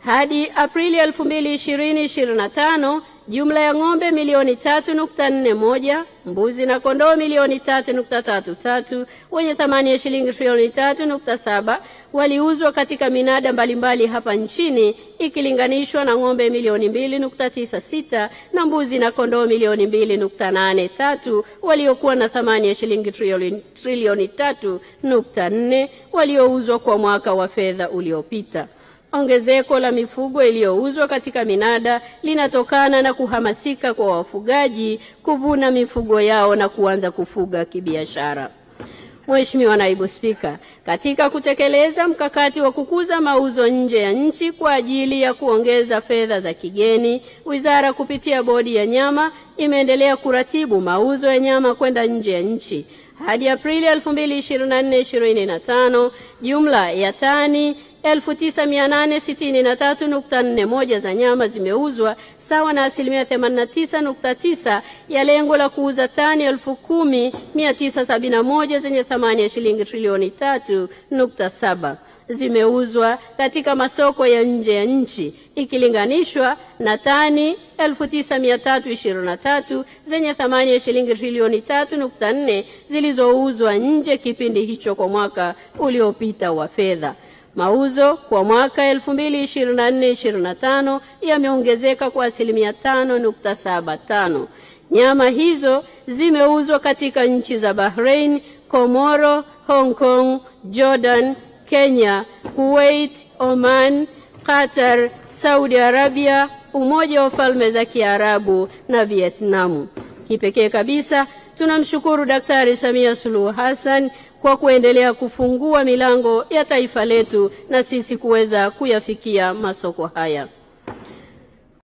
Hadi Aprili 2025, jumla ya ng'ombe milioni 3.41, mbuzi na kondoo milioni 3.33 wenye thamani ya shilingi trilioni 3.7 waliuzwa katika minada mbalimbali hapa nchini, ikilinganishwa na ng'ombe milioni 2.96 na mbuzi na kondoo milioni 2.83 waliokuwa na thamani ya shilingi trilioni 3.4 waliouzwa kwa mwaka wa fedha uliopita. Ongezeko la mifugo iliyouzwa katika minada linatokana na kuhamasika kwa wafugaji kuvuna mifugo yao na kuanza kufuga kibiashara. Mheshimiwa Naibu Spika, katika kutekeleza mkakati wa kukuza mauzo nje ya nchi kwa ajili ya kuongeza fedha za kigeni, Wizara kupitia Bodi ya Nyama imeendelea kuratibu mauzo ya nyama kwenda nje ya nchi. Hadi Aprili 2024-2025, jumla ya tani 9,863.41 za nyama zimeuzwa, sawa na 89.9% ya lengo la kuuza tani 10,971 zenye thamani ya shilingi trilioni 3.7. Zimeuzwa katika masoko ya nje ya nchi, ikilinganishwa na tani 9,323 zenye thamani ya shilingi trilioni 3.4 zilizouzwa nje kipindi hicho kwa mwaka uliopita wa fedha. Mauzo kwa mwaka 2024-2025 yameongezeka kwa 5.75%. Nyama hizo zimeuzwa katika nchi za Bahrain, Komoro, Hong Kong, Jordan, Kenya, Kuwait, Oman, Qatar, Saudi Arabia, Umoja wa Falme za Kiarabu na Vietnam. Kipekee kabisa tunamshukuru Daktari Samia Suluhu Hassan kwa kuendelea kufungua milango ya taifa letu na sisi kuweza kuyafikia masoko haya.